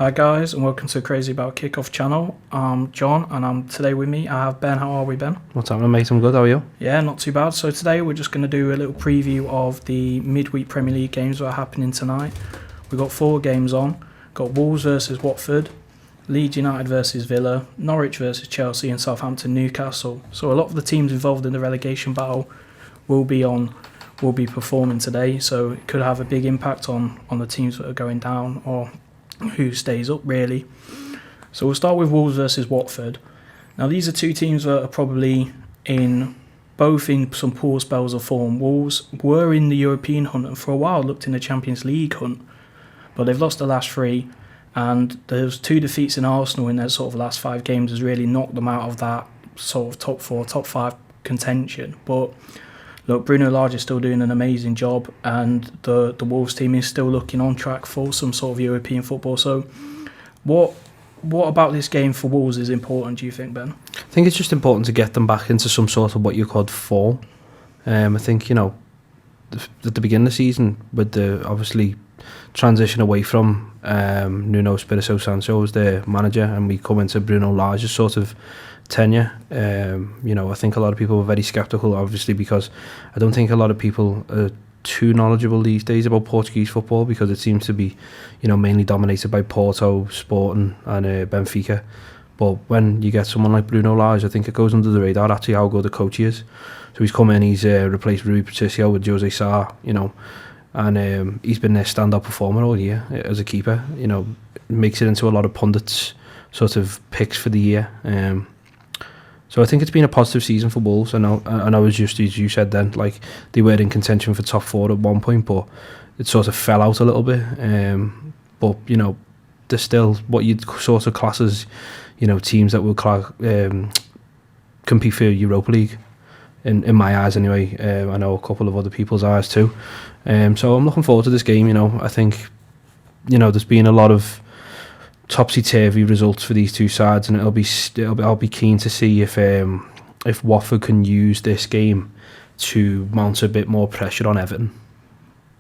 Hi guys, and welcome to Crazy About Kickoff channel. I'm John, and today with me I have Ben. How are we, Ben? What's happening, mate? I'm good. How are you? Yeah, not too bad. So today we're just going to do a little preview of the midweek Premier League games that are happening tonight. We've got 4 games on. Got Wolves versus Watford, Leeds United versus Villa, Norwich versus Chelsea, and Southampton Newcastle. So a lot of the teams involved in the relegation battle will be performing today. So it could have a big impact on the teams that are going down or who stays up, really. So we'll start with Wolves versus Watford. Now these are two teams that are probably both in some poor spells of form. Wolves were in the European hunt and for a while looked in the Champions League hunt, but they've lost the last 3, and those 2 defeats in Arsenal in their sort of last 5 games has really knocked them out of that sort of top 4, top 5 contention. But look, Bruno Lage is still doing an amazing job, and the Wolves team is still looking on track for some sort of European football. So what about this game for Wolves is important, do you think, Ben? I think it's just important to get them back into some sort of what you called form. I think, at the beginning of the season, with the obviously transition away from Nuno Espirito Santo as the manager, and we come into Bruno Lage's sort of tenure, I think a lot of people were very sceptical, obviously, because I don't think a lot of people are too knowledgeable these days about Portuguese football, because it seems to be, mainly dominated by Porto, Sporting and Benfica. But when you get someone like Bruno Lage, I think it goes under the radar actually how good a coach he is. So he's come in, he's replaced Rui Patricio with Jose Sarr, and he's been their stand-up performer all year as a keeper. Makes it into a lot of pundits' sort of picks for the year. So I think it's been a positive season for Wolves. I know it was just as you said then, like they were in contention for top 4 at one point, but it sort of fell out a little bit. But they're still what you'd sort of class as, teams that will compete for Europa League. In my eyes anyway. I know a couple of other people's eyes too. So I'm looking forward to this game. I think there's been a lot of topsy-turvy results for these two sides, and I'll be keen to see if Watford can use this game to mount a bit more pressure on Everton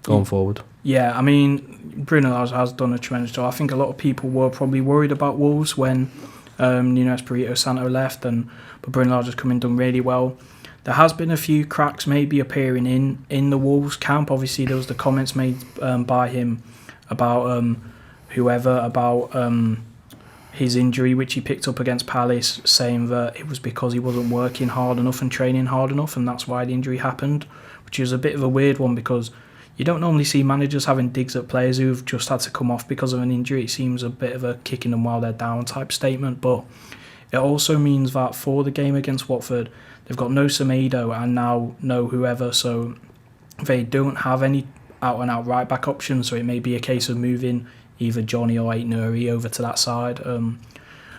going forward. Yeah, I mean, Bruno Lage has done a tremendous job. I think a lot of people were probably worried about Wolves when Nuno Espirito Santo left, but Bruno Lage has come in and done really well. There has been a few cracks maybe appearing in the Wolves camp. Obviously, there was the comments made by him about his injury, which he picked up against Palace, saying that it was because he wasn't working hard enough and training hard enough, and that's why the injury happened, which is a bit of a weird one because you don't normally see managers having digs at players who've just had to come off because of an injury. It seems a bit of a kicking them while they're down type statement, but it also means that for the game against Watford, they've got no Semedo and now no whoever, so they don't have any out-and-out right-back options, so it may be a case of moving either Johnny or Ait-Nouri over to that side,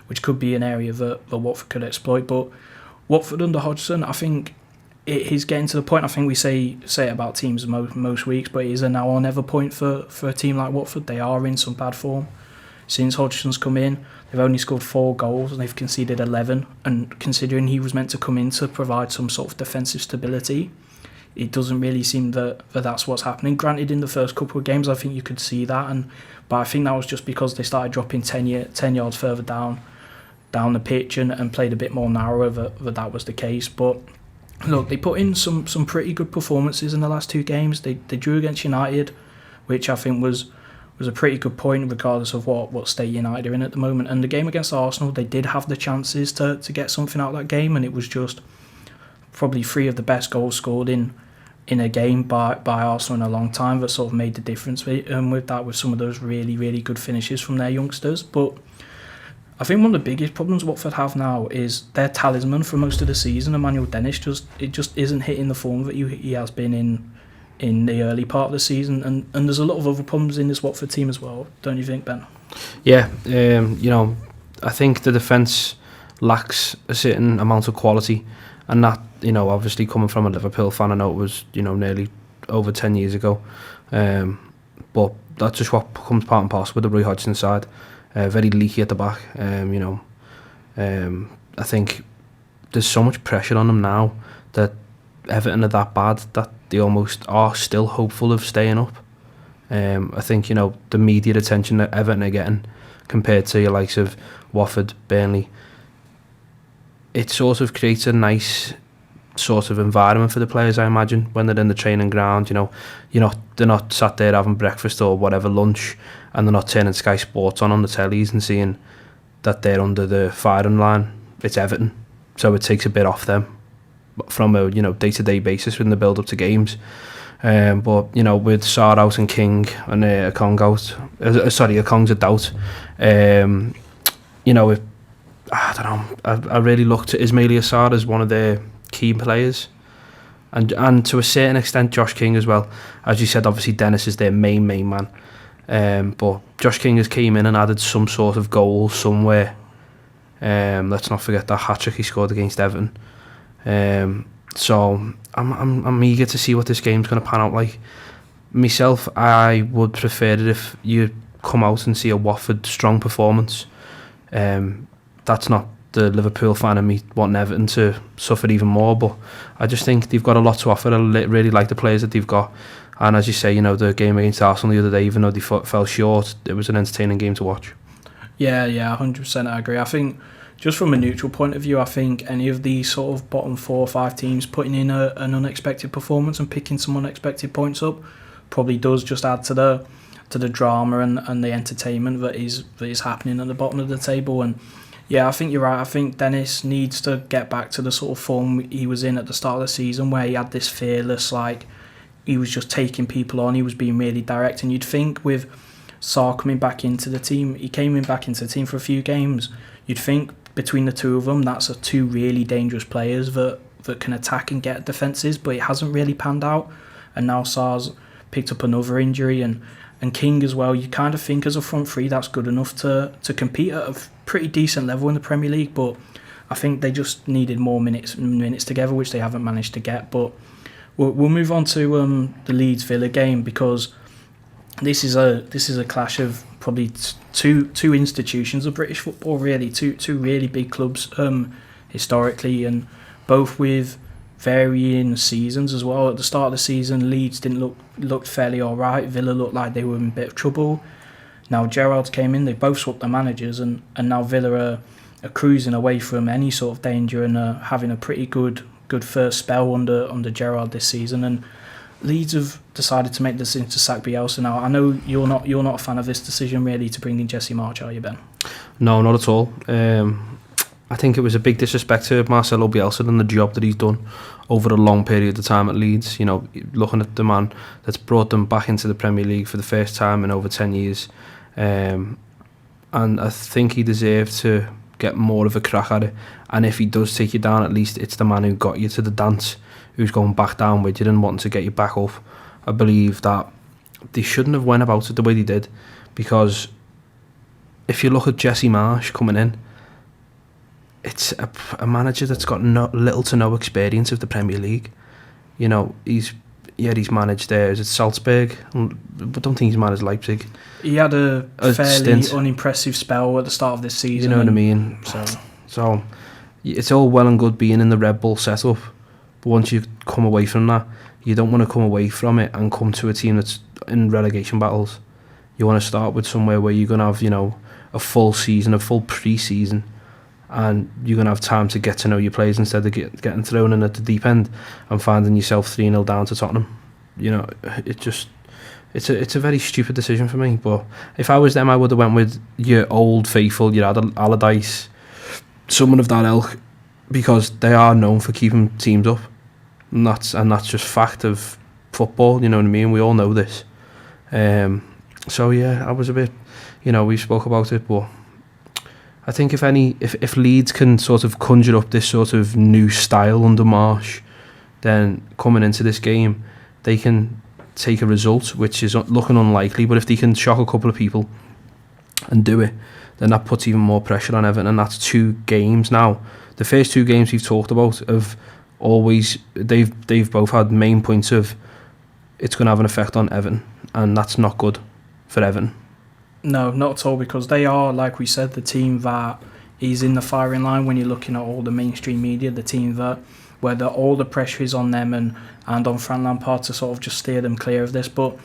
which could be an area that Watford could exploit. But Watford under Hodgson, I think he's getting to the point, I think we say it about teams most weeks, but it is a now or never point for a team like Watford. They are in some bad form. Since Hodgson's come in, they've only scored 4 goals and they've conceded 11. And considering he was meant to come in to provide some sort of defensive stability, it doesn't really seem that that's what's happening. Granted, in the first couple of games, I think you could see that, but I think that was just because they started dropping 10 yards further down the pitch and played a bit more narrow that was the case. But look, they put in some pretty good performances in the last 2 games. They drew against United, which I think was a pretty good point regardless of what state United are in at the moment. And the game against Arsenal, they did have the chances to get something out of that game, and it was just probably 3 of the best goals scored in a game by Arsenal in a long time that sort of made the difference with some of those really, really good finishes from their youngsters. But I think one of the biggest problems Watford have now is their talisman for most of the season, Emmanuel Dennis, just isn't hitting the form that he has been in the early part of the season, and there's a lot of other problems in this Watford team as well, don't you think, Ben? Yeah, I think the defence lacks a certain amount of quality, and that, obviously coming from a Liverpool fan, I know it was, nearly over 10 years ago, but that's just what comes part and parcel with the Roy Hodgson side. Very leaky at the back. I think there's so much pressure on them now that Everton are that bad that they almost are still hopeful of staying up. I think, you know, the media attention that Everton are getting compared to your likes of Watford, Burnley, it sort of creates a nice sort of environment for the players, I imagine, when they're in the training ground. You know, they're not sat there having breakfast or whatever, lunch, and they're not turning Sky Sports on the tellies and seeing that they're under the firing line. It's Everton, so it takes a bit off them from a, you know, day-to-day basis in the build-up to games. But, you know, with Sarr out and King and Okong's a doubt, you know, I don't know, I really looked at Ismaila Sarr as one of their key players, and to a certain extent Josh King as well. As you said, obviously Dennis is their main man, but Josh King has came in and added some sort of goal somewhere. Let's not forget that hat-trick he scored against Everton. So I'm eager to see what this game's going to pan out like. Myself, I would prefer it if you come out and see a Watford strong performance. That's not the Liverpool fan in me wanting Everton to suffer even more, but I just think they've got a lot to offer. I really like the players that they've got, and as you say, you know, the game against Arsenal the other day, even though they fell short, it was an entertaining game to watch. Yeah, 100% I agree. I think just from a neutral point of view, I think any of these sort of bottom 4 or 5 teams putting in an unexpected performance and picking some unexpected points up probably does just add to the drama and the entertainment that is happening at the bottom of the table. And yeah, I think you're right. I think Dennis needs to get back to the sort of form he was in at the start of the season, where he had this fearless, like, he was just taking people on, he was being really direct. And you'd think with Sarr coming back into the team, he came back into the team for a few games, you'd think between the two of them, that's two really dangerous players that can attack and get defences, but it hasn't really panned out. And now Sarr's picked up another injury, and King as well. You kind of think as a front three that's good enough to compete at a pretty decent level in the Premier League, but I think they just needed more minutes together, which they haven't managed to get. But we'll move on to the Leeds Villa game, because this is a clash of probably two institutions of British football, really, two really big clubs historically, and both with varying seasons as well. At the start of the season, Leeds didn't look fairly alright. Villa looked like they were in a bit of trouble. Now Gerrard came in, they both swapped their managers, and now Villa are cruising away from any sort of danger and having a pretty good first spell under Gerrard this season. And Leeds have decided to make the decision to sack Bielsa now. I know you're not a fan of this decision really, to bring in Jesse March, are you, Ben? No, not at all. I think it was a big disrespect to Marcelo Bielsa and the job that he's done over a long period of time at Leeds. You know, looking at the man that's brought them back into the Premier League for the first time in over 10 years. And I think he deserved to get more of a crack at it. And if he does take you down, at least it's the man who got you to the dance, who's going back down with you and wanting to get you back up. I believe that they shouldn't have went about it the way they did, because if you look at Jesse Marsh coming in, it's a manager that's got little to no experience of the Premier League. You know, he's managed there. Is it Salzburg? But I don't think he's managed Leipzig. He had a fairly unimpressive spell at the start of this season. You know what I mean? So it's all well and good being in the Red Bull setup, but once you come away from that, you don't want to come away from it and come to a team that's in relegation battles. You want to start with somewhere where you're going to have, you know, a full season, a full pre-season, and you're going to have time to get to know your players instead of getting thrown in at the deep end and finding yourself 3-0 down to Tottenham. You know, it's a very stupid decision for me. But if I was them, I would have went with your old faithful, your Allardyce, someone of that ilk, because they are known for keeping teams up, and that's just fact of football. You know what I mean? We all know this. So yeah, I was a bit, you know, we spoke about it, but I think if Leeds can sort of conjure up this sort of new style under Marsh, then coming into this game, they can take a result, which is looking unlikely, but if they can shock a couple of people and do it, then that puts even more pressure on Everton. And that's 2 games now. The first 2 games we've talked about have always, they've both had main points of it's going to have an effect on Everton, and that's not good for Everton. No, not at all, because they are, like we said, the team that is in the firing line when you're looking at all the mainstream media, the team that where all the pressure is on them and on Fran Lampard to sort of just steer them clear of this. But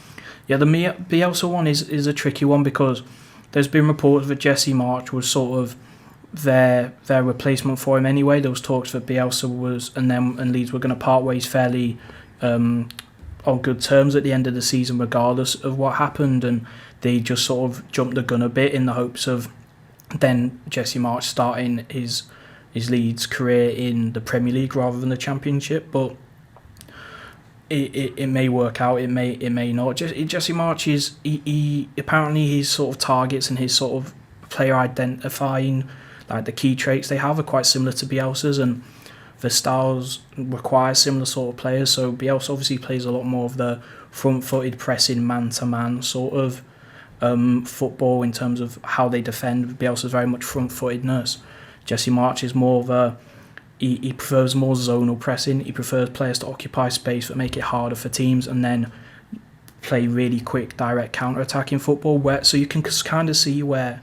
Yeah, the Bielsa one is a tricky one because there's been reports that Jesse Marsch was sort of their replacement for him anyway. There was talks that Bielsa and Leeds were going to part ways fairly on good terms at the end of the season, regardless of what happened, and they just sort of jumped the gun a bit in the hopes of then Jesse Marsch starting his Leeds career in the Premier League rather than the Championship, but it may work out, it may not. Jesse Marsch is he apparently his sort of targets and his sort of player identifying, like the key traits they have, are quite similar to Bielsa's, and the styles require similar sort of players. So Bielsa obviously plays a lot more of the front-footed pressing man-to-man sort of football in terms of how they defend. Bielsa's very much front-footedness. Jesse Marsch is more of he prefers more zonal pressing. He prefers players to occupy space that make it harder for teams and then play really quick, direct counter-attacking football. So you can kind of see where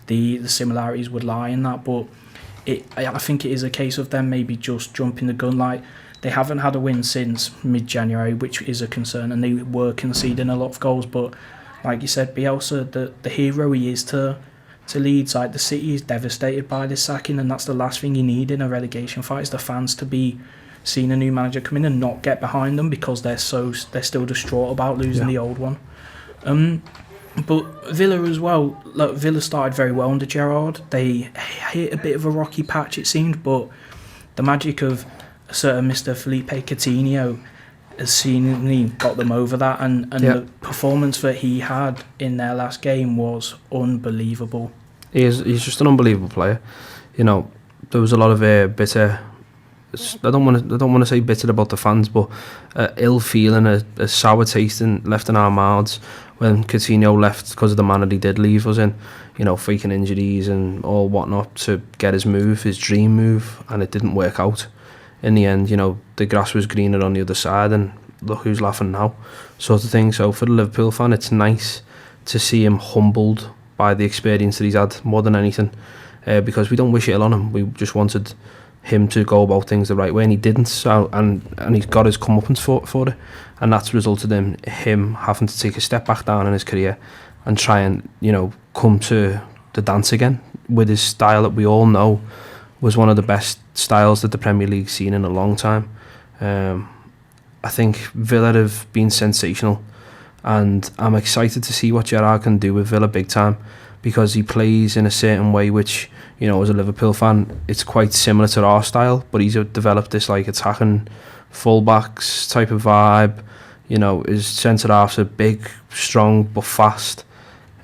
the similarities would lie in that, but I think it is a case of them maybe just jumping the gun. Like, they haven't had a win since mid-January, which is a concern, and they were conceding a lot of goals. But like you said, Bielsa, the hero he is to Leeds, like the city is devastated by this sacking, and that's the last thing you need in a relegation fight, is the fans to be seeing a new manager come in and not get behind them because they're still distraught about losing the old one. But Villa as well, look, Villa started very well under Gerrard. They hit a bit of a rocky patch, it seemed, but the magic of a certain Mr. Felipe Coutinho has seemingly got them over that, and the performance that he had in their last game was unbelievable. He's just an unbelievable player. You know, there was a lot of bitter. I don't want to say bitter about the fans, but ill feeling, a sour taste left in our mouths when Coutinho left because of the manner he did leave us in. You know, faking injuries and all whatnot to get his dream move, and it didn't work out. In the end, you know, the grass was greener on the other side, and look who's laughing now, sort of thing. So for the Liverpool fan, it's nice to see him humbled by the experience that he's had more than anything, because we don't wish it on him. We just wanted him to go about things the right way, and he didn't. So and he's got his comeuppance for it, and that's resulted in him having to take a step back down in his career and try and, you know, come to the dance again with his style that we all know was one of the best styles that the Premier League's seen in a long time. I think Villa have been sensational, and I'm excited to see what Gerrard can do with Villa big time, because he plays in a certain way which, you know, as a Liverpool fan, it's quite similar to our style, but he's developed this like attacking fullbacks type of vibe. You know, his centre halves are big, strong but fast.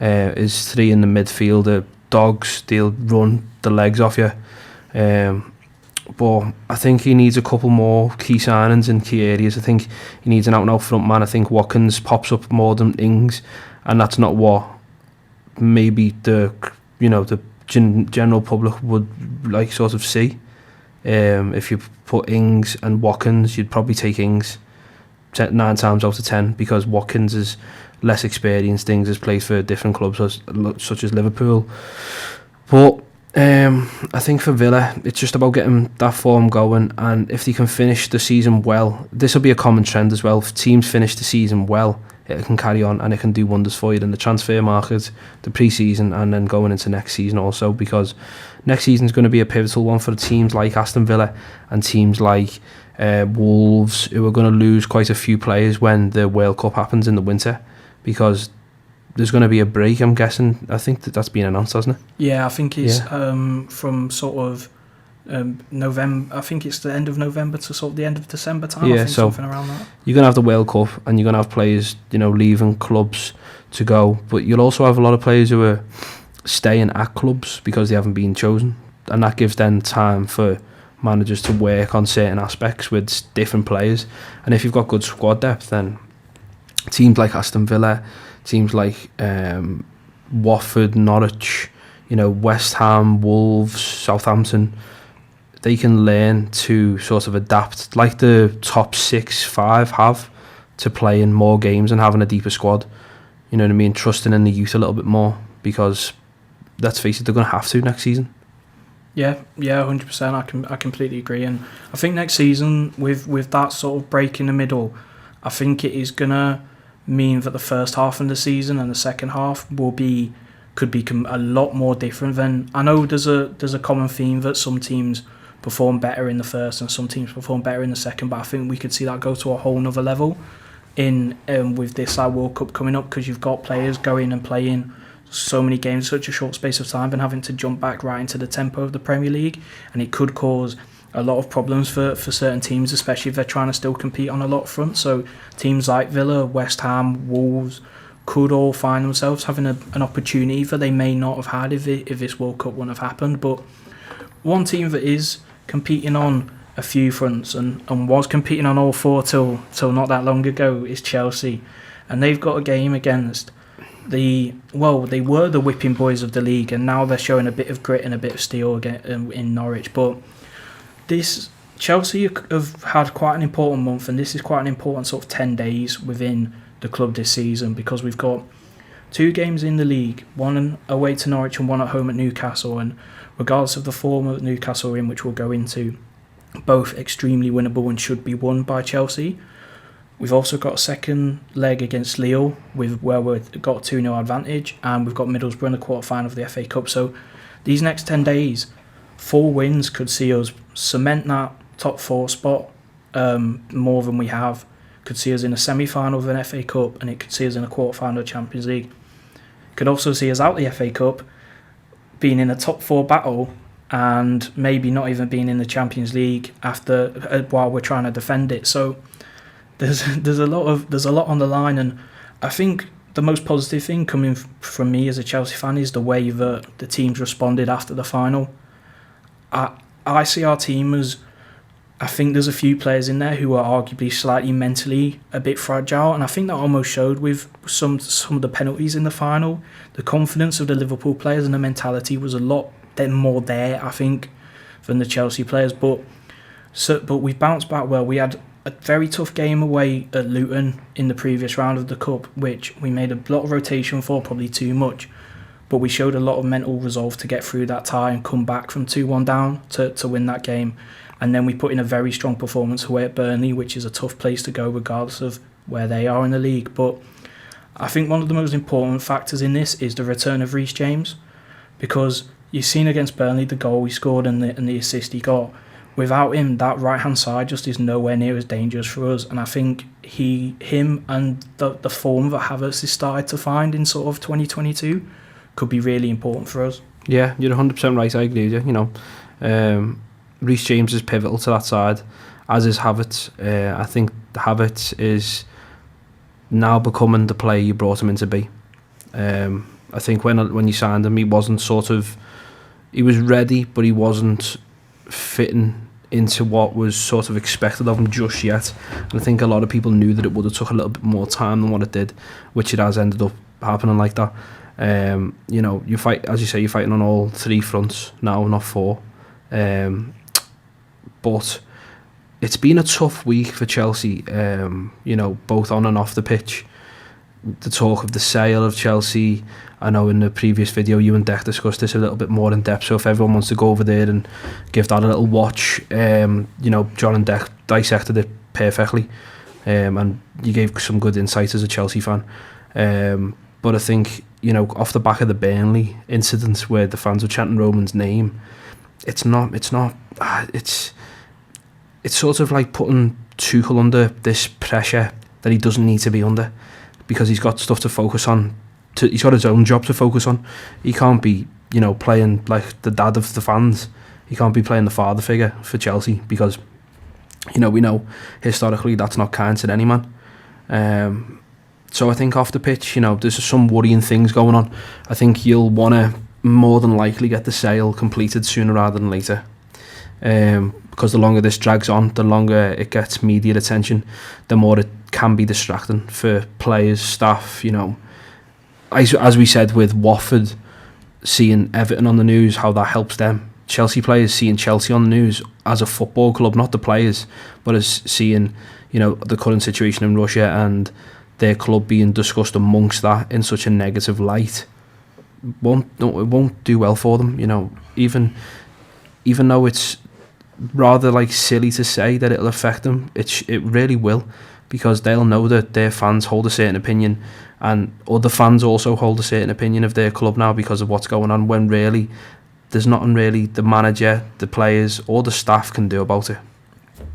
His three in the midfield are dogs. They'll run the legs off you. But I think he needs a couple more key signings in key areas. I think he needs an out-and-out front man. I think Watkins pops up more than Ings, and that's not what maybe the general public would like sort of see. If you put Ings and Watkins, you'd probably take Ings 9 times out of 10, because Watkins is less experienced. Ings has played for different clubs such as Liverpool. But I think for Villa, it's just about getting that form going, and if they can finish the season well, this will be a common trend as well. If teams finish the season well, it can carry on and it can do wonders for you in the transfer market, the pre-season, and then going into next season also, because next season is going to be a pivotal one for teams like Aston Villa and teams like Wolves, who are going to lose quite a few players when the World Cup happens in the winter, because there's going to be a break, I'm guessing. I think that's been announced, hasn't it? Yeah, I think it's from sort of November. I think it's the end of November to sort of the end of December time. Yeah, I think so something around that. You're going to have the World Cup, and you're going to have players, you know, leaving clubs to go, but you'll also have a lot of players who are staying at clubs because they haven't been chosen, and that gives them time for managers to work on certain aspects with different players. And if you've got good squad depth, then teams like Aston Villa, teams like Watford, Norwich, you know, West Ham, Wolves, Southampton, they can learn to sort of adapt, like the top 6-5 have, to playing more games and having a deeper squad. You know what I mean? Trusting in the youth a little bit more, because let's face it, they're going to have to next season. Yeah, 100%. I completely agree, and I think next season with that sort of break in the middle, I think it is gonna mean that the first half of the season and the second half could become a lot more different. Than I know there's a common theme that some teams perform better in the first and some teams perform better in the second, but I think we could see that go to a whole nother level in with this World Cup coming up, because you've got players going and playing so many games in such a short space of time and having to jump back right into the tempo of the Premier League, and it could cause a lot of problems for certain teams, especially if they're trying to still compete on a lot of fronts. So teams like Villa, West Ham, Wolves could all find themselves having an opportunity that they may not have had if this World Cup wouldn't have happened. But one team that is competing on a few fronts and was competing on all four till not that long ago is Chelsea, and they've got a game against they were the whipping boys of the league, and now they're showing a bit of grit and a bit of steel again in Norwich. But Chelsea have had quite an important month, and this is quite an important sort of 10 days within the club this season, because we've got 2 games in the league, one away to Norwich and one at home at Newcastle, and regardless of the form of Newcastle in, which we'll go into, both extremely winnable and should be won by Chelsea. We've also got a second leg against Lille, where we've got a 2-0 advantage, and we've got Middlesbrough in the quarter-final of the FA Cup. So these next 10 days, 4 wins could see us cement that top 4 spot more than we have. Could see us in a semi-final of an FA Cup, and it could see us in a quarter-final of Champions League. Could also see us out the FA Cup, being in a top 4 battle, and maybe not even being in the Champions League while we're trying to defend it. So there's a lot on the line, and I think the most positive thing coming from me as a Chelsea fan is the way that the teams responded after the final. I see our team as, I think there's a few players in there who are arguably slightly mentally a bit fragile, and I think that almost showed with some of the penalties in the final. The confidence of the Liverpool players and the mentality was a lot more there, I think, than the Chelsea players. But we've bounced back well. We had a very tough game away at Luton in the previous round of the Cup, which we made a lot of rotation for, probably too much. But we showed a lot of mental resolve to get through that tie and come back from 2-1 down to win that game. And then we put in a very strong performance away at Burnley, which is a tough place to go regardless of where they are in the league. But I think one of the most important factors in this is the return of Reece James, because you've seen against Burnley the goal he scored and the assist he got. Without him, that right-hand side just is nowhere near as dangerous for us. And I think him and the form that Havertz has started to find in sort of 2022 could be really important for us. Yeah, you're 100% right. I agree with you. Reece James is pivotal to that side, as is Havertz. I think Havertz is now becoming the player you brought him in to be. I think when you signed him, he was ready, but he wasn't fitting into what was sort of expected of him just yet. And I think a lot of people knew that it would have took a little bit more time than what it did, which it has ended up happening like that. You fight, as you say, you're fighting on all 3 fronts now, not 4. But it's been a tough week for Chelsea, both on and off the pitch. The talk of the sale of Chelsea, I know in the previous video you and Dec discussed this a little bit more in depth, so if everyone wants to go over there and give that a little watch, John and Dec dissected it perfectly, and you gave some good insights as a Chelsea fan. But I think, off the back of the Burnley incident where the fans were chanting Roman's name, it's sort of like putting Tuchel under this pressure that he doesn't need to be under, because he's got stuff to focus on. He's got his own job to focus on. He can't be, playing like the dad of the fans. He can't be playing the father figure for Chelsea, because, we know historically that's not kind to any man. So I think off the pitch, there's some worrying things going on. I think you'll want to more than likely get the sale completed sooner rather than later. Because the longer this drags on, the longer it gets media attention, the more it can be distracting for players, staff. As we said with Watford, seeing Everton on the news, how that helps them. Chelsea players seeing Chelsea on the news as a football club, not the players, but as seeing the current situation in Russia and their club being discussed amongst that in such a negative light, it won't do well for them. Even though it's rather like silly to say that it'll affect them, it really will, because they'll know that their fans hold a certain opinion, and other fans also hold a certain opinion of their club now because of what's going on, when really there's nothing really the manager, the players or the staff can do about it.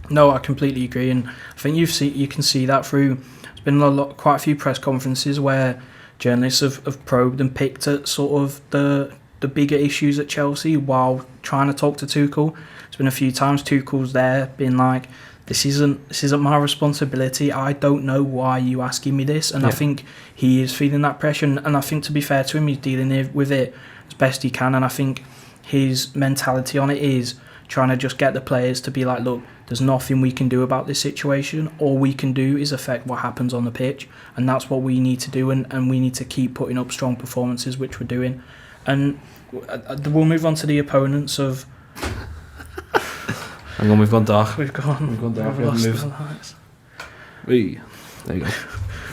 No, I completely agree, and I think you can see that through. There's been quite a few press conferences where journalists have probed and picked at sort of the bigger issues at Chelsea while trying to talk to Tuchel. It's been a few times Tuchel's there being like, this isn't my responsibility. I don't know why you asking me this. And I think he is feeling that pressure. And I think, to be fair to him, he's dealing with it as best he can. And I think his mentality on it is trying to just get the players to be like, look, there's nothing we can do about this situation. All we can do is affect what happens on the pitch. And that's what we need to do. And we need to keep putting up strong performances, which we're doing. And we'll move on to the opponents of... Hang on, we've gone dark. We've gone dark. We've lost the lights. There you go.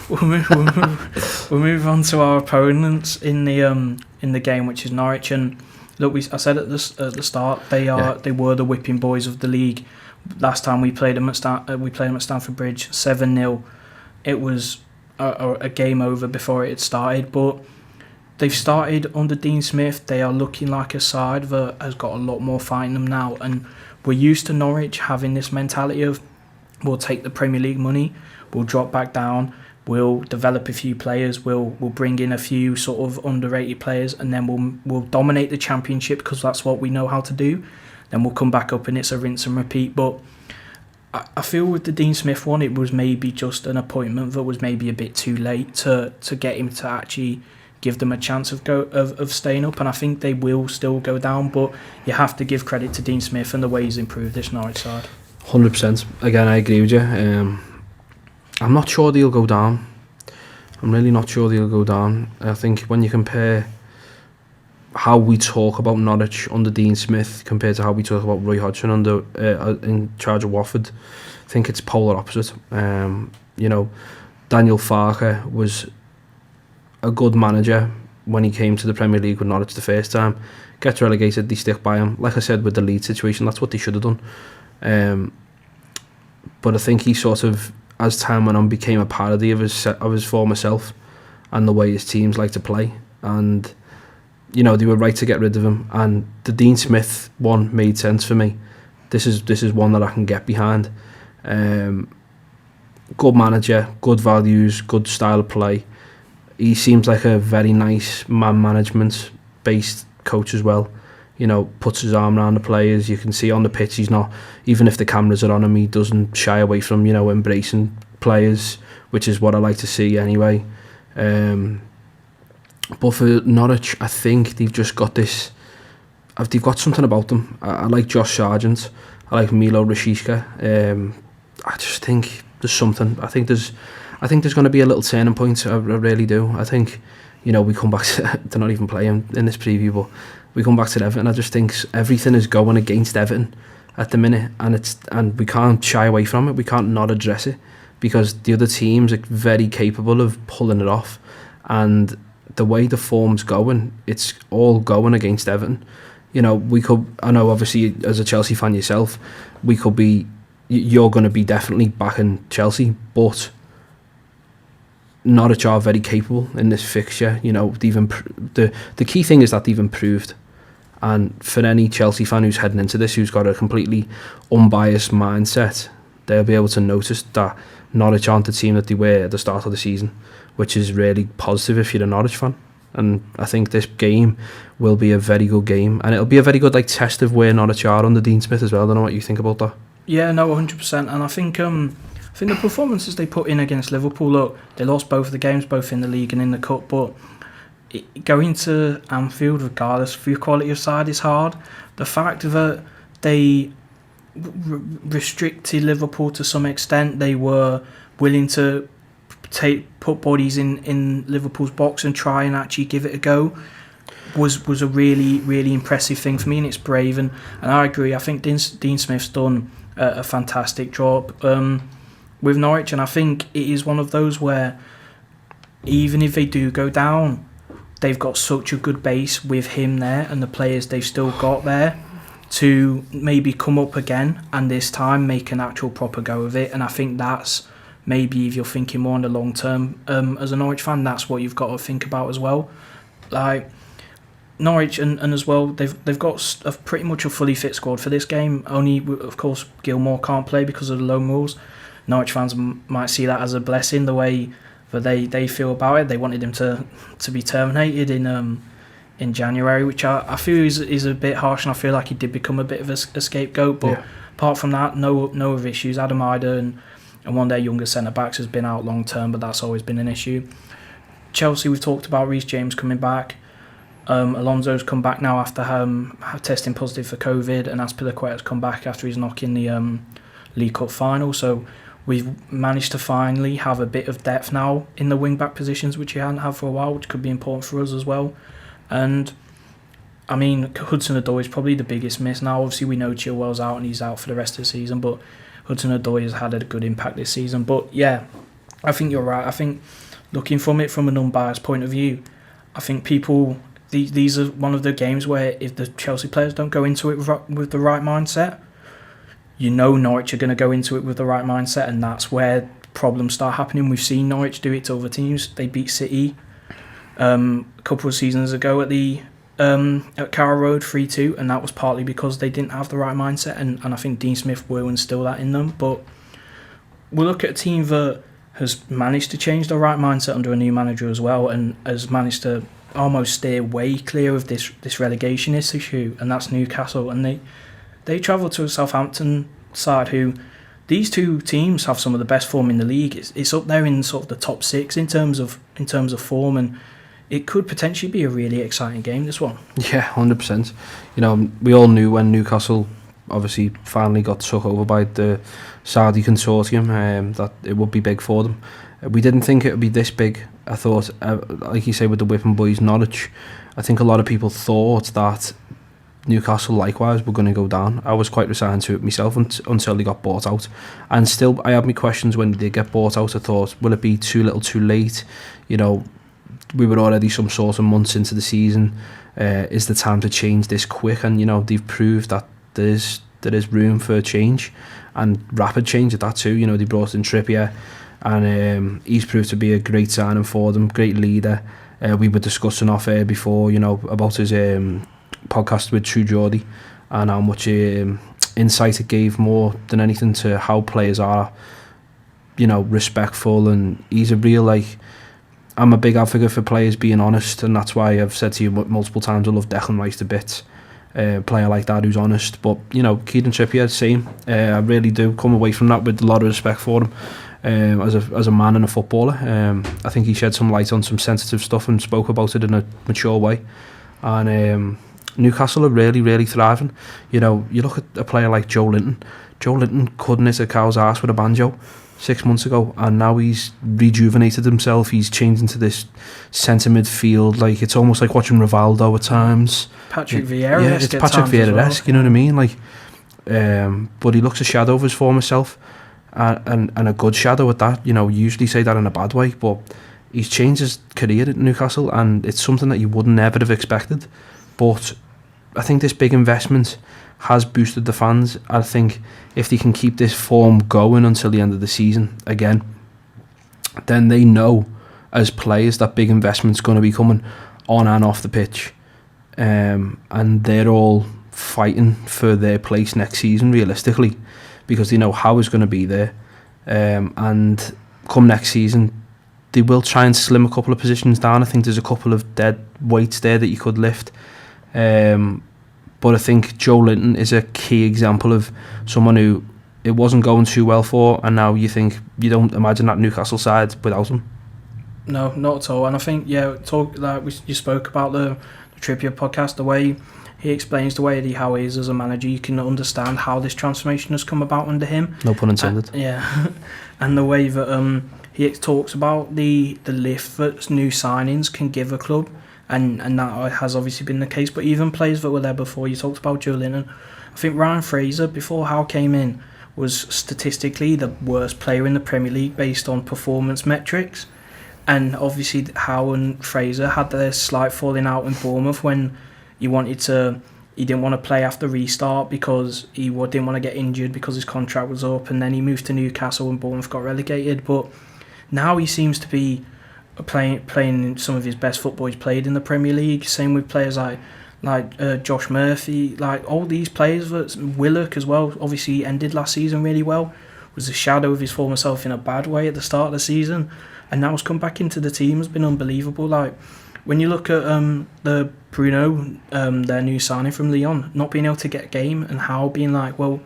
We'll move on to our opponents in the game, which is Norwich. And look, I said at the start, they were the whipping boys of the league. Last time we played them at Stamford Bridge, 7-0. It was a game over before it had started, but they've started under Dean Smith. They are looking like a side that has got a lot more fight in them now, and we're used to Norwich having this mentality of, we'll take the Premier League money, we'll drop back down, we'll develop a few players, we'll bring in a few sort of underrated players, and then we'll dominate the Championship because that's what we know how to do. Then we'll come back up and it's a rinse and repeat. But I feel with the Dean Smith one, it was maybe just an appointment that was maybe a bit too late to get him to actually give them a chance of staying up, and I think they will still go down, but you have to give credit to Dean Smith and the way he's improved this Norwich side. 100%. Again, I agree with you. I'm not sure they'll go down. I'm really not sure they'll go down. I think when you compare how we talk about Norwich under Dean Smith compared to how we talk about Roy Hodgson under in charge of Watford, I think it's polar opposite. Daniel Farke was a good manager when he came to the Premier League with Norwich the first time. Gets relegated, they stick by him. Like I said with the Leeds situation, that's what they should have done. But I think he sort of, as time went on, became a parody of his former self and the way his teams like to play. And they were right to get rid of him. And the Dean Smith one made sense for me. This is one that I can get behind. Good manager, good values, good style of play. He seems like a very nice man management based coach as well. Puts his arm around the players. You can see on the pitch he's not, even if the cameras are on him, he doesn't shy away from embracing players, which is what I like to see anyway. But for Norwich, I think they've just got this. They've got something about them. I like Josh Sargent. I like Milo Rashica. I just think there's something. I think there's going to be a little turning point. I really do. I think, we come back to... They're not even playing in this preview, but we come back to Everton. I just think everything is going against Everton at the minute, and we can't shy away from it. We can't not address it because the other teams are very capable of pulling it off, and the way the form's going, it's all going against Everton. We could... I know, obviously, as a Chelsea fan yourself, we could be... You're going to be definitely backing Chelsea, but Norwich are very capable in this fixture. The key thing is that they've improved, and for any Chelsea fan who's heading into this, who's got a completely unbiased mindset, they'll be able to notice that Norwich aren't the team that they were at the start of the season, which is really positive if you're a Norwich fan. And I think this game will be a very good game, and it'll be a very good test of where Norwich are under Dean Smith as well. I don't know what you think about that. Yeah, no, 100%. And I think the performances they put in against Liverpool, look, they lost both of the games, both in the league and in the cup, but going to Anfield, regardless of your quality of side, is hard. The fact that they restricted Liverpool to some extent, they were willing to put bodies in Liverpool's box and try and actually give it a go, was a really, really impressive thing for me, and it's brave. And I agree. I think Dean Smith's done a fantastic job with Norwich, and I think it is one of those where even if they do go down, they've got such a good base with him there and the players they've still got there to maybe come up again and this time make an actual proper go of it. And I think that's maybe if you're thinking more on the long term as a Norwich fan, that's what you've got to think about as well. Like Norwich and as well, they've got pretty much a fully fit squad for this game. Only, of course, Gilmore can't play because of the loan rules. Norwich fans might see that as a blessing, the way that they feel about it. They wanted him to be terminated in January, which I feel is a bit harsh, and I feel like he did become a bit of a scapegoat. But apart from that, no other issues. Adam Ida and one of their younger centre-backs has been out long term, but that's always been an issue. Chelsea, we've talked about Reece James coming back. Alonso's come back now after testing positive for COVID, and Azpilicueta's come back after his knock in the League Cup final. So we've managed to finally have a bit of depth now in the wing-back positions, which we hadn't had for a while, which could be important for us as well. And I mean, Hudson-Odoi is probably the biggest miss now. Obviously, we know Chilwell's out and he's out for the rest of the season, but Hudson-Odoi has had a good impact this season. But yeah, I think you're right. I think looking from it from an unbiased point of view, I think these are one of the games where if the Chelsea players don't go into it with the right mindset, you know Norwich are going to go into it with the right mindset, and that's where problems start happening. We've seen Norwich do it to other teams. They beat City a couple of seasons ago at Carrow Road 3-2, and that was partly because they didn't have the right mindset, and I think Dean Smith will instill that in them. But we'll look at a team that has managed to change the right mindset under a new manager as well, and has managed to almost steer way clear of this relegation issue, and that's Newcastle. And they travel to a Southampton side who, these two teams have some of the best form in the league. It's up there in sort of the top six in terms of form, and it could potentially be a really exciting game, this one. Yeah, 100%. You know, we all knew when Newcastle obviously finally got took over by the Saudi consortium that it would be big for them. We didn't think it would be this big. I thought, like you say, with the Whipping Boys Norwich, I think a lot of people thought that Newcastle likewise were going to go down. I was quite resigned to it myself until they got bought out, and still I had my questions when they did get bought out. I thought, will it be too little too late? You know, we were already some sort of months into the season. Is the time to change this quick? And you know, they've proved that there is room for change, and rapid change at that too. You know, they brought in Trippier, and he's proved to be a great signing for them, great leader. We were discussing off air before, you know, about his podcast with True Geordie, and how much insight it gave more than anything to how players are, you know, respectful. And he's a real, like, I'm a big advocate for players being honest, and that's why I've said to you multiple times I love Declan Rice to bits. Player like that who's honest. But you know, Kieran Trippier, same. I really do come away from that with a lot of respect for him as a man and a footballer. I think he shed some light on some sensitive stuff and spoke about it in a mature way. And Newcastle are really, really thriving. You know, you look at a player like Joe Linton. Joe Linton couldn't hit a cow's arse with a banjo 6 months ago, and now he's rejuvenated himself. He's changed into this centre midfield. Like, it's almost like watching Rivaldo at times. Patrick Vieira. Yeah, it's Patrick Vieira-esque, you know what I mean? Like, but he looks a shadow of his former self, and a good shadow at that. You know, you usually say that in a bad way, but he's changed his career at Newcastle, and it's something that you would never have expected. But I think this big investment has boosted the fans. I think if they can keep this form going until the end of the season again, then they know as players that big investment's going to be coming on and off the pitch, and they're all fighting for their place next season realistically, because they know how it's going to be there, and come next season they will try and slim a couple of positions down. I think there's a couple of dead weights there that you could lift. But I think Joe Linton is a key example of someone who it wasn't going too well for, and now you don't imagine that Newcastle side without him. No, not at all. And I think, yeah, you spoke about the Trippier podcast, the way he explains the way how he is as a manager, you can understand how this transformation has come about under him. No pun intended. Yeah, and the way that he talks about the lift that new signings can give a club. And that has obviously been the case. But even players that were there before, you talked about Joe Linton. I think Ryan Fraser, before Howe came in, was statistically the worst player in the Premier League based on performance metrics. And obviously Howe and Fraser had their slight falling out in Bournemouth when he wanted to he didn't want to play after restart because he didn't want to get injured because his contract was up, and then he moved to Newcastle and Bournemouth got relegated. But now he seems to be playing some of his best football he's played in the Premier League. Same with players like Josh Murphy, like all these players. Willock as well, obviously ended last season really well, was a shadow of his former self in a bad way at the start of the season, and now has come back into the team, has been unbelievable. Like when you look at the Bruno, their new signing from Lyon, not being able to get a game, and how being like, well,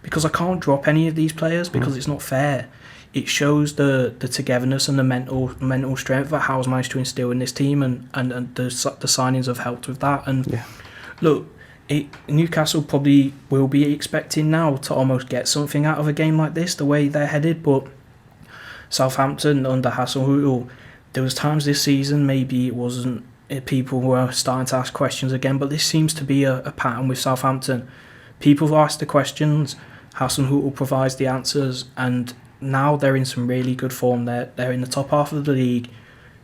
because I can't drop any of these players because it's not fair. It shows the togetherness and the mental strength that Howe's managed to instill in this team, and the signings have helped with that. And look, Newcastle probably will be expecting now to almost get something out of a game like this, the way they're headed. But Southampton under Hasenhüttl, there was times this season maybe it wasn't, people were starting to ask questions again, but this seems to be a pattern with Southampton. People have asked the questions, Hasenhüttl provides the answers, and now they're in some really good form. They're in the top half of the league,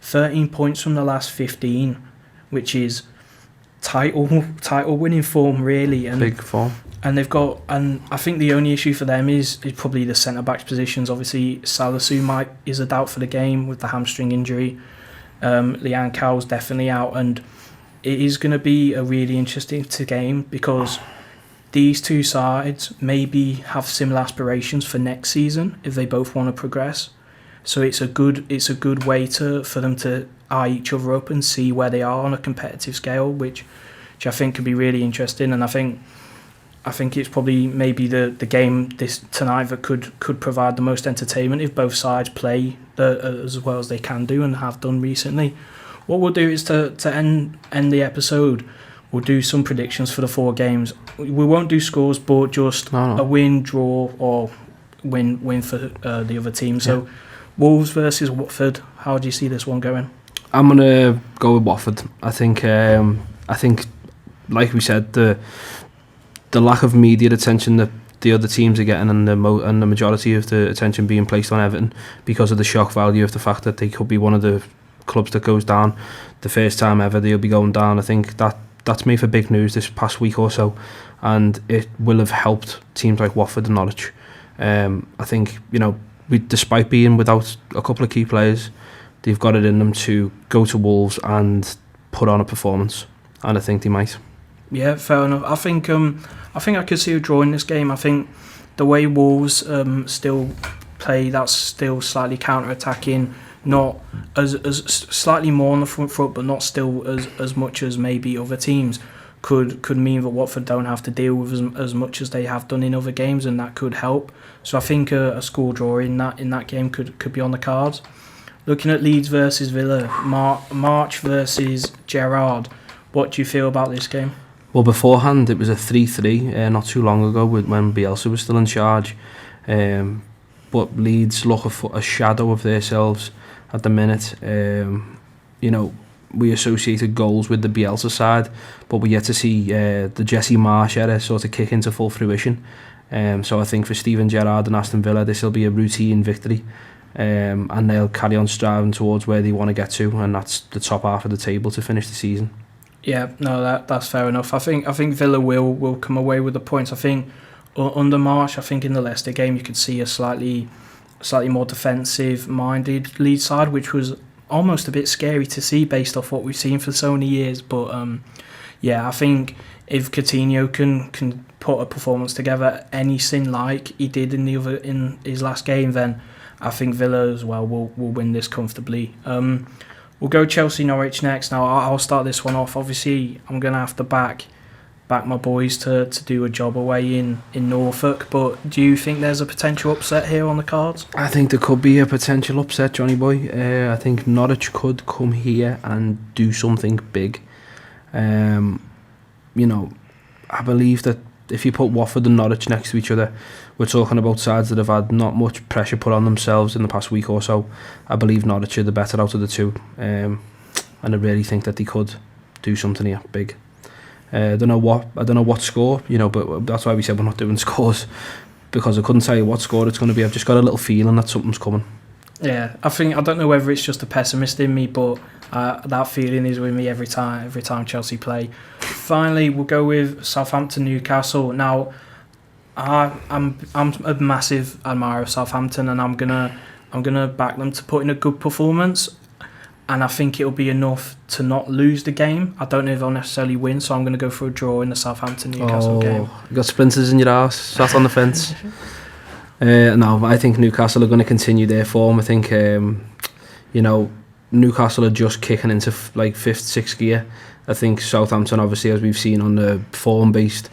13 points from the last 15, which is title winning form really, and big form. And they've got, and I think the only issue for them is probably the centre backs positions. Obviously Salisu is a doubt for the game with the hamstring injury. Liang Cao's definitely out, and it is going to be a really interesting game because these two sides maybe have similar aspirations for next season if they both want to progress. So it's a good way for them to eye each other up and see where they are on a competitive scale, which I think could be really interesting. And I think it's probably maybe the game this tonight that could provide the most entertainment if both sides play as well as they can do and have done recently. What we'll do is to end the episode, we'll do some predictions for the 4 games. We won't do scores, but just a win, draw, or win for the other team. So Wolves versus Watford. How do you see this one going? I'm gonna go with Watford. I think, like we said, the lack of media attention that the other teams are getting, and the majority of the attention being placed on Everton because of the shock value of the fact that they could be one of the clubs that goes down. The first time ever they'll be going down. I think that's made for big news this past week or so, and it will have helped teams like Watford and Norwich. I think, despite being without a couple of key players, they've got it in them to go to Wolves and put on a performance, and I think they might. Yeah, fair enough. I think I could see a draw in this game. I think the way Wolves still play, that's still slightly counter-attacking, not as slightly more on the front foot, but not still as much as maybe other teams, could mean that Watford don't have to deal with as much as they have done in other games, and that could help. So I think a score draw in that game could be on the cards. Looking at Leeds versus Villa, March versus Gerrard, what do you feel about this game? Well, beforehand it was a 3-3 not too long ago when Bielsa was still in charge, but Leeds look a shadow of themselves at the minute. We associated goals with the Bielsa side, but we yet to see the Jesse Marsh era sort of kick into full fruition. So I think for Steven Gerrard and Aston Villa, this will be a routine victory, and they'll carry on striving towards where they want to get to, and that's the top half of the table to finish the season. Yeah, no, that's fair enough. I think Villa will come away with the points. I think under Marsh, I think in the Leicester game you could see a slightly more defensive-minded Leeds side, which was almost a bit scary to see based off what we've seen for so many years. But I think if Coutinho can put a performance together anything like he did in his last game, then I think Villa as well will win this comfortably. We'll go Chelsea-Norwich next. Now, I'll start this one off. Obviously, I'm going to have to back my boys to do a job away in Norfolk, but do you think there's a potential upset here on the cards? I think there could be a potential upset, Johnny boy. I think Norwich could come here and do something big. I believe that if you put Watford and Norwich next to each other, we're talking about sides that have had not much pressure put on themselves in the past week or so. I believe Norwich are the better out of the two, and I really think that they could do something here big. I don't know what score, but that's why we said we're not doing scores, because I couldn't tell you what score it's going to be. I've just got a little feeling that something's coming. Yeah, I don't know whether it's just a pessimist in me, but that feeling is with me every time Chelsea play. finally, we'll go with Southampton Newcastle. Now, I'm a massive admirer of Southampton, and I'm gonna back them to put in a good performance. And I think it'll be enough to not lose the game. I don't know if they'll necessarily win, so I'm going to go for a draw in the Southampton-Newcastle game. You got splinters in your arse, sat on the fence. No, I think Newcastle are going to continue their form. I think, Newcastle are just kicking into like 5th, 6th gear. I think Southampton, obviously, as we've seen on the form-based,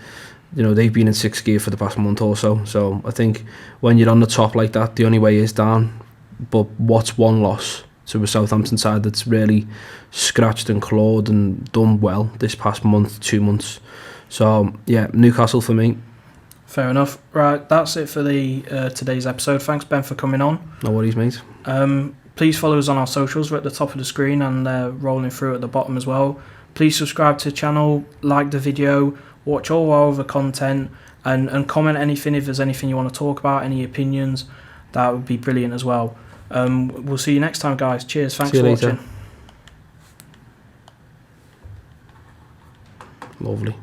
they've been in 6th gear for the past month or so. So I think when you're on the top like that, the only way is down. But what's one loss to a Southampton side that's really scratched and clawed and done well this past month, 2 months? So yeah, Newcastle for me. Fair enough. Right, that's it for the today's episode. Thanks, Ben, for coming on. No worries, mate. Please follow us on our socials. We're at the top of the screen and they're rolling through at the bottom as well. Please subscribe to the channel, like the video, watch all our other content, and comment anything if there's anything you want to talk about, any opinions. That would be brilliant as well. We'll see you next time, guys. Cheers. Thanks for watching. Lovely.